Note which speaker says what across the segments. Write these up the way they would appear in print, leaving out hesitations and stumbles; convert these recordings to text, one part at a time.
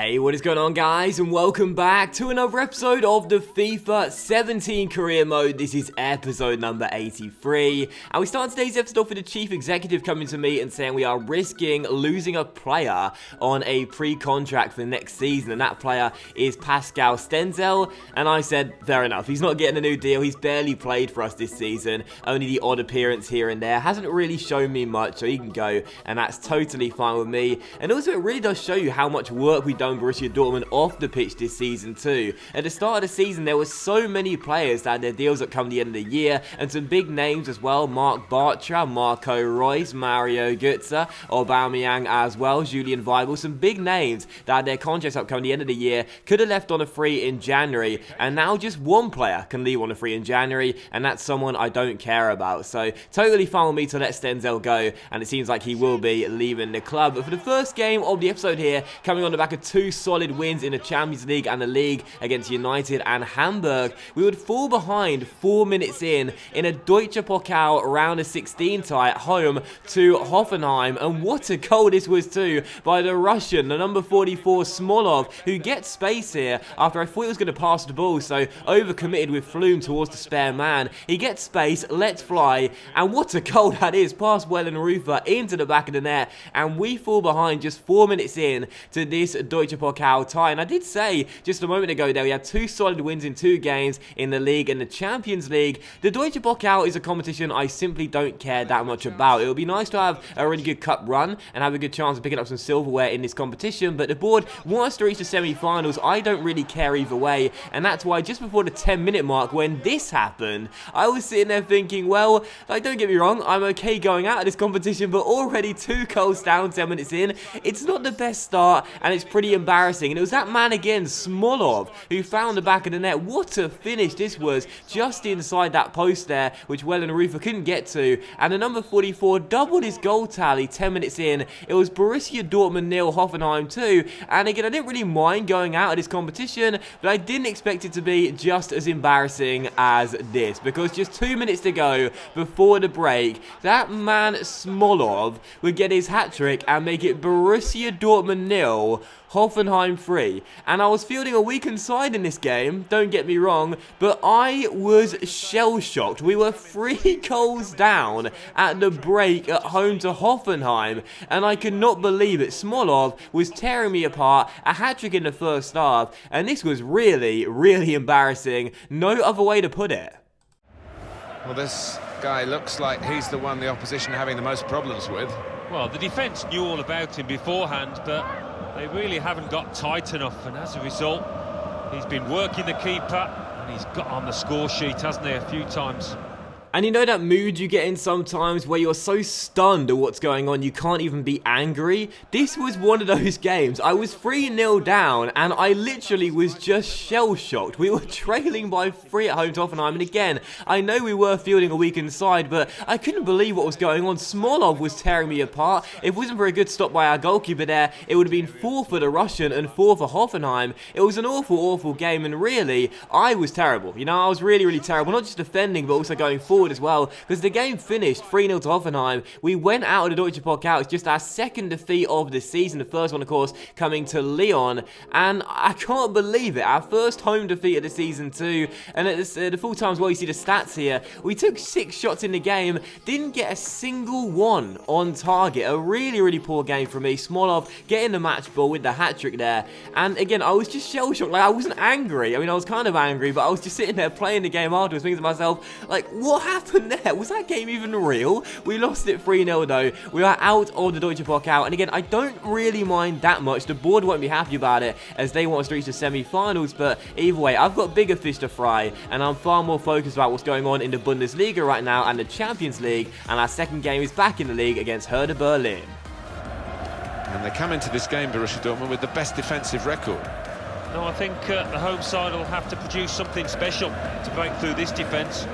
Speaker 1: Hey, what is going on, guys, and welcome back to another episode of the FIFA 17 career mode. This is episode number 83, and we start today's episode off with the chief executive coming to me and saying we are risking losing a player on a pre-contract for the next season, and that player is Pascal Stenzel. And I said, fair enough, he's not getting a new deal, he's barely played for us this season, only the odd appearance here and there, hasn't really shown me much, so he can go, and that's totally fine with me. And also, it really does show you how much work we've done Borussia Dortmund off the pitch this season too. At the start of the season, there were so many players that had their deals up come the end of the year, and some big names as well. Mark Bartra, Marco Reus, Mario Götze, Aubameyang as well, Julian Weigl, some big names that had their contracts up come the end of the year, could have left on a free in January, and now just one player can leave on a free in January, and that's someone I don't care about. So totally fine with me to let Stenzel go, and it seems like he will be leaving the club. But for the first game of the episode here, coming on the back of two solid wins in the Champions League and the League against United and Hamburg, we would fall behind 4 minutes in a Deutsche Pokal round of 16 tie at home to Hoffenheim. And what a goal this was too by the Russian, the number 44 Smolov, who gets space here after I thought he was going to pass the ball, so overcommitted with Flume towards the spare man. He gets space, lets fly, and what a goal that is, past Wellenreuther into the back of the net, and we fall behind just 4 minutes in to this Deutsche Pokal tie. And I did say just a moment ago there we had two solid wins in 2 games in the League and the Champions League. The Deutsche Pokal is a competition I simply don't care that much about. It would be nice to have a really good cup run and have a good chance of picking up some silverware in this competition, but the board wants to reach the semi-finals. I don't really care either way, and that's why just before the 10-minute mark when this happened, I was sitting there thinking, well, like, don't get me wrong, I'm okay going out of this competition, but already 2 goals down 10 minutes in, it's not the best start, and it's pretty embarrassing. And it was that man again, Smolov, who found the back of the net. What a finish this was, just inside that post there, which Wellenreuther couldn't get to. And the number 44 doubled his goal tally 10 minutes in. It was Borussia Dortmund 0, Hoffenheim 2. And again, I didn't really mind going out of this competition, but I didn't expect it to be just as embarrassing as this, because just 2 minutes to go before the break, that man Smolov would get his hat-trick and make it Borussia Dortmund 0, Hoffenheim 3. And I was fielding a weakened side in this game, don't get me wrong, but I was shell-shocked. We were 3 goals down at the break at home to Hoffenheim, and I could not believe it. Smolov was tearing me apart, a hat-trick in the first half, and this was really, really embarrassing. No other way to put it.
Speaker 2: Well, this guy looks like he's the one the opposition are having the most problems with.
Speaker 3: Well, the defence knew all about him beforehand, but they really haven't got tight enough, and as a result, he's been working the keeper, and he's got on the score sheet, hasn't he, a few times.
Speaker 1: And you know that mood you get in sometimes where you're so stunned at what's going on you can't even be angry? This was one of those games. I was 3-0 down and I literally was just shell-shocked. We were trailing by 3 at home to Hoffenheim, and again, I know we were fielding a weakened side, but I couldn't believe what was going on. Smolov was tearing me apart. If it wasn't for a good stop by our goalkeeper there, it would have been 4 for the Russian and 4 for Hoffenheim. It was an awful, awful game, and really, I was terrible. You know, I was really, really terrible. Not just defending, but also going forward as well, because the game finished 3-0 to Hoffenheim. We went out of the Deutsche Pokal. It's just our second defeat of the season, the first one of course coming to Lyon, and I can't believe it, our first home defeat of the season too. And at the full time as well, you see the stats here, we took 6 shots in the game, didn't get a single one on target. A really, really poor game from me. Smolov getting the match ball with the hat-trick there, and again, I was just shell-shocked. Like, I wasn't angry, I mean, I was kind of angry, but I was just sitting there playing the game afterwards, thinking to myself, like, what happened there? Was that game even real? We lost it 3-0 though. We are out of the Deutsche Pokal, and again, I don't really mind that much. The board won't be happy about it as they want us to reach the semi-finals, but either way, I've got bigger fish to fry, and I'm far more focused about what's going on in the Bundesliga right now and the Champions League, and our second game is back in the league against Hertha Berlin.
Speaker 2: And they come into this game, Borussia Dortmund, with the best defensive record.
Speaker 3: No, I think the home side will have to produce something special to break through this defence.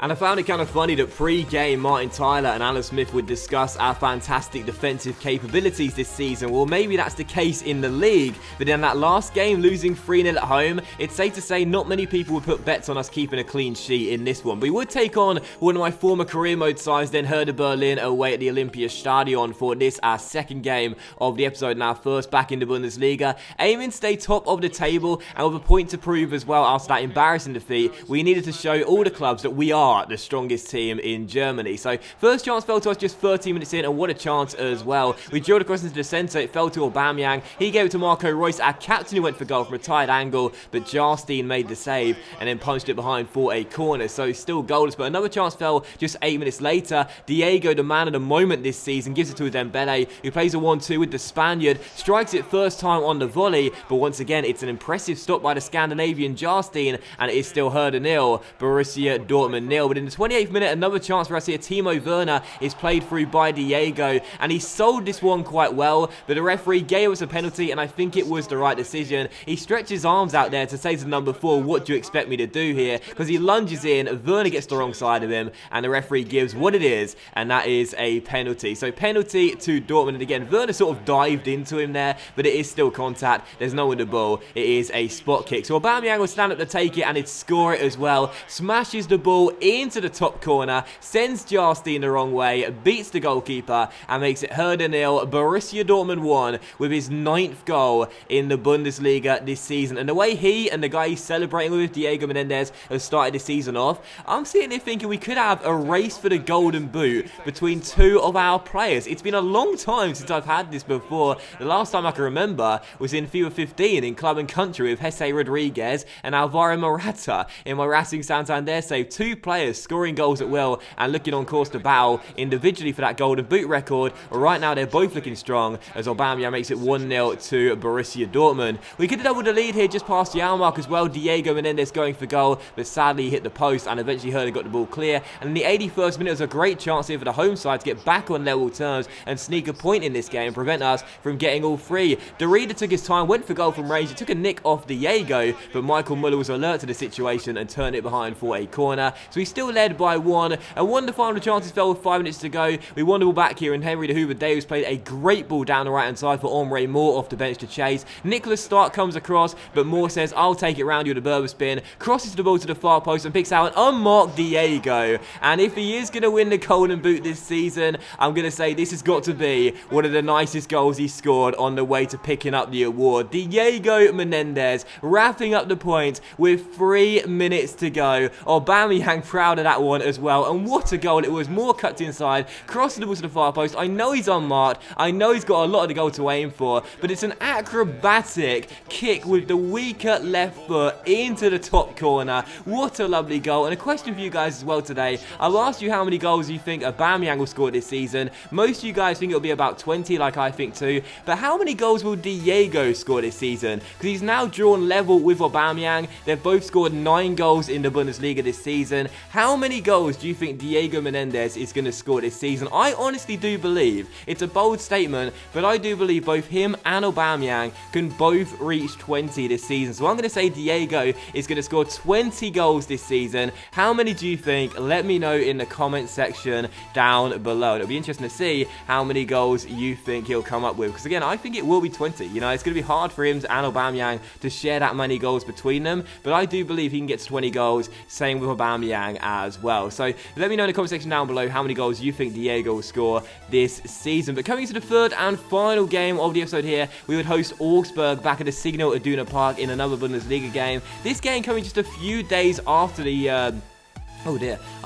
Speaker 1: And I found it kind of funny that pre-game Martin Tyler and Alan Smith would discuss our fantastic defensive capabilities this season. Well, maybe that's the case in the league, but in that last game, losing 3-0 at home, it's safe to say not many people would put bets on us keeping a clean sheet in this one. We would take on one of my former career mode sides, then Hertha Berlin away at the Olympiastadion for this, our second game of the episode, and our first back in the Bundesliga. Aiming to stay top of the table and with a point to prove as well after that embarrassing defeat, we needed to show all the clubs that we are the strongest team in Germany. So first chance fell to us just 13 minutes in, and what a chance as well. We drilled across into the centre, it fell to Aubameyang, he gave it to Marco Reus, our captain, who went for goal from a tight angle, but Jarstein made the save and then punched it behind for a corner, so still goalless. But another chance fell just 8 minutes later. Diego, the man of the moment this season, gives it to Dembele, who plays a 1-2 with the Spaniard, strikes it first time on the volley, but once again it's an impressive stop by the Scandinavian Jarstein, and it is still Hertha 0, Borussia Dortmund 0. But in the 28th minute, another chance for us here. Timo Werner is played through by Diego, and he sold this one quite well, but the referee gave us a penalty, and I think it was the right decision. He stretches his arms out there to say to number 4, what do you expect me to do here? Because he lunges in, Werner gets the wrong side of him, and the referee gives what it is, and that is a penalty. So penalty to Dortmund, and again, Werner sort of dived into him there, but it is still contact. There's no one with the ball. It is a spot kick. So Aubameyang will stand up to take it, and he'd score it as well. Smashes the ball into the top corner, sends Jarstein the wrong way, beats the goalkeeper, and makes it Hertha 0, Borussia Dortmund 1, with his 9th goal in the Bundesliga this season. And the way he and the guy he's celebrating with, Diego Menendez, have started the season off, I'm sitting here thinking we could have a race for the golden boot between two of our players. It's been a long time since I've had this before. The last time I can remember was in FIFA 15 in Club and Country with Jesse Rodriguez and Alvaro Morata in my Racing Santander save. Two players scoring goals at will and looking on course to battle individually for that golden boot record. Right now they're both looking strong as Aubameyang makes it 1-0 to Borussia Dortmund. We could have doubled the lead here just past the hour mark as well. Diego Menendez going for goal, but sadly he hit the post and eventually Hertha got the ball clear. And in the 81st minute was a great chance here for the home side to get back on level terms and sneak a point in this game and prevent us from getting all three. Derrida took his time, went for goal from range. It took a nick off Diego, but Michael Muller was alert to the situation and turned it behind for a corner. So he's still led by 1. And one of the final chances fell with 5 minutes to go. We won the ball back here, and Henry the Hoover Davis played a great ball down the right hand side for Omre Moore off the bench to chase. Nicholas Stark comes across, but Moore says, I'll take it round you with a Berber spin, crosses the ball to the far post and picks out an unmarked Diego. And if he is going to win the golden boot this season, I'm going to say this has got to be one of the nicest goals he scored on the way to picking up the award. Diego Menendez wrapping up the point with 3 minutes to go. Aubameyang proud of that one as well, and what a goal it was. Moore cuts inside, crosses the ball to the far post. I know he's unmarked, I know he's got a lot of the goal to aim for, but it's an acrobatic kick with the weaker left foot into the top corner. What a lovely goal. And a question for you guys as well today. I'll ask you how many goals you think Aubameyang will score this season. Most of you guys think it'll be about 20, like I think too, but how many goals will Diego score this season? Because he's now drawn level with Aubameyang. They've both scored 9 goals in the Bundesliga this season. How many goals do you think Diego Menendez is going to score this season? I honestly do believe, it's a bold statement, but I do believe both him and Aubameyang can both reach 20 this season. So I'm going to say Diego is going to score 20 goals this season. How many do you think? Let me know in the comment section down below. It'll be interesting to see how many goals you think he'll come up with, because again, I think it will be 20. You know, it's going to be hard for him and Aubameyang to share that many goals between them, but I do believe he can get to 20 goals, same with Aubameyang as well. So let me know in the comment section down below how many goals you think Diego will score this season. But coming to the third and final game of the episode here, we would host Augsburg back at the Signal Iduna Park in another Bundesliga game. This game coming just a few days after the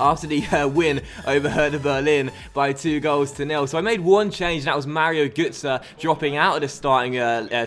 Speaker 1: after the win over Hertha Berlin by 2-0. So I made one change, and that was Mario Götze dropping out of the starting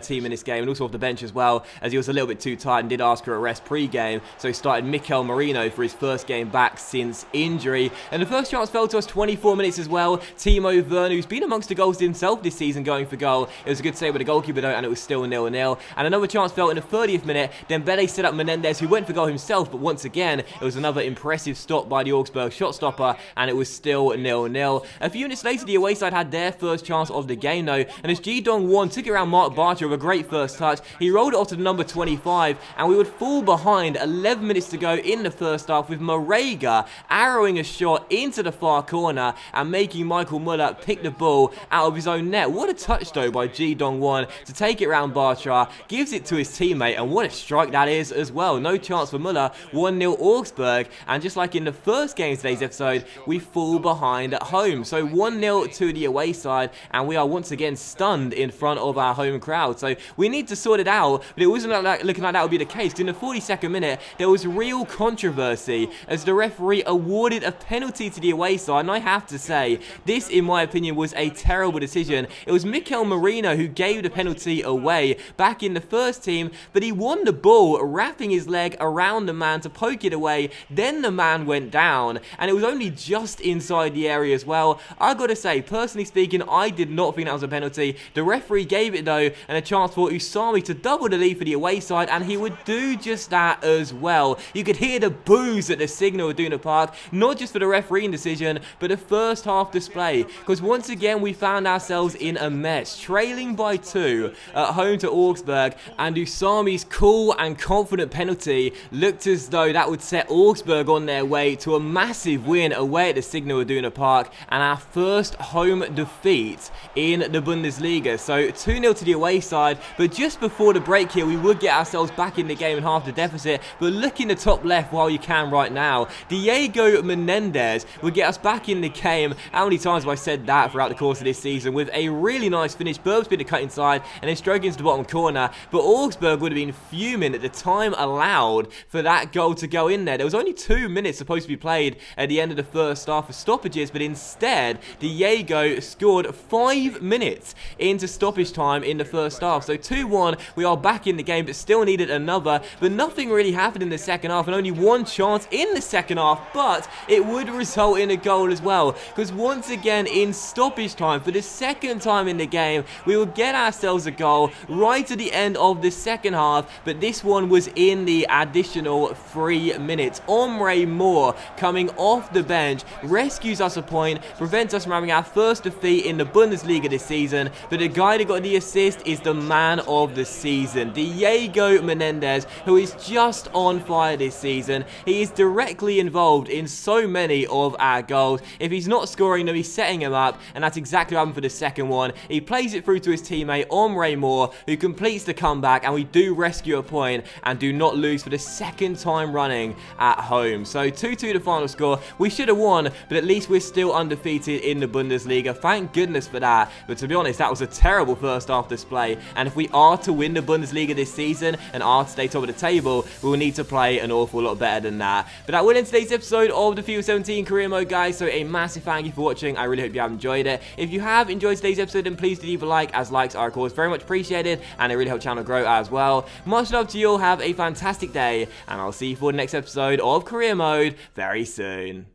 Speaker 1: team in this game, and also off the bench as well, as he was a little bit too tired and did ask for a rest pre-game. So he started Mikel Merino for his first game back since injury. And the first chance fell to us 24 minutes as well. Timo Werner, who's been amongst the goals himself this season, going for goal. It was a good save with the goalkeeper though, and it was still 0-0. And another chance fell in the 30th minute. Dembele set up Menendez, who went for goal himself, but once again, it was another impressive stopped by the Augsburg shot stopper, and it was still 0-0. A few minutes later, the away side had their first chance of the game though, and as Ji Dong-won took it around Mark Bartra with a great first touch, he rolled it off to the number 25, and we would fall behind 11 minutes to go in the first half with Marega arrowing a shot into the far corner and making Michael Muller pick the ball out of his own net. What a touch though by Ji Dong-won to take it around Bartra, gives it to his teammate, and what a strike that is as well. No chance for Muller, 1-0 Augsburg, and just like in the first game of today's episode, we fall behind at home. So 1-0 to the away side, and we are once again stunned in front of our home crowd. So we need to sort it out, but it wasn't looking like that would be the case. In the 42nd minute, there was real controversy as the referee awarded a penalty to the away side, and I have to say, this in my opinion was a terrible decision. It was Mikel Merino who gave the penalty away back in the first team, but he won the ball, wrapping his leg around the man to poke it away, then the man went down, and it was only just inside the area as well. I gotta say, personally speaking, I did not think that was a penalty. The referee gave it though, and a chance for Usami to double the lead for the away side, and he would do just that as well. You could hear the boos at the signal at Iduna Park, not just for the refereeing decision, but the first half display, because once again we found ourselves in a mess, trailing by 2 at home to Augsburg, and Usami's cool and confident penalty looked as though that would set Augsburg on their way to a massive win away at the Signal Iduna Park, and our first home defeat in the Bundesliga. So 2-0 to the away side, but just before the break here, we would get ourselves back in the game and half the deficit. But look in the top left while you can right now. Diego Menendez would get us back in the game. How many times have I said that throughout the course of this season? With a really nice finish, Burbs bit to cut inside and then stroke into the bottom corner. But Augsburg would have been fuming at the time allowed for that goal to go in there. There was only 2 minutes supposed to be played at the end of the first half for stoppages, but instead Diego scored 5 minutes into stoppage time in the first half. So 2-1, we are back in the game, but still needed another. But nothing really happened in the second half, and only one chance in the second half, but it would result in a goal as well, because once again in stoppage time, for the second time in the game, we will get ourselves a goal right at the end of the second half, but this one was in the additional 3 minutes. Omre Moore coming off the bench rescues us a point, prevents us from having our first defeat in the Bundesliga this season, but the guy that got the assist is the man of the season, Diego Menendez, who is just on fire this season. He is directly involved in so many of our goals. If he's not scoring them, he's setting him up, and that's exactly what happened for the second one. He plays it through to his teammate Omre Moore, who completes the comeback, and we do rescue a point and do not lose for the second time running at home. So 2-2 the final score. We should have won, but at least we're still undefeated in the Bundesliga. Thank goodness for that. But to be honest, that was a terrible first half display, and if we are to win the Bundesliga this season and are to stay top of the table, we will need to play an awful lot better than that. But that will end today's episode of the FIFA 17 career mode, guys. So a massive thank you for watching. I really hope you have enjoyed it. If you have enjoyed today's episode, then please do leave a like, as likes are of course very much appreciated, and it really helps the channel grow as well. Much love to you all. Have a fantastic day, and I'll see you for the next episode of career mode very soon.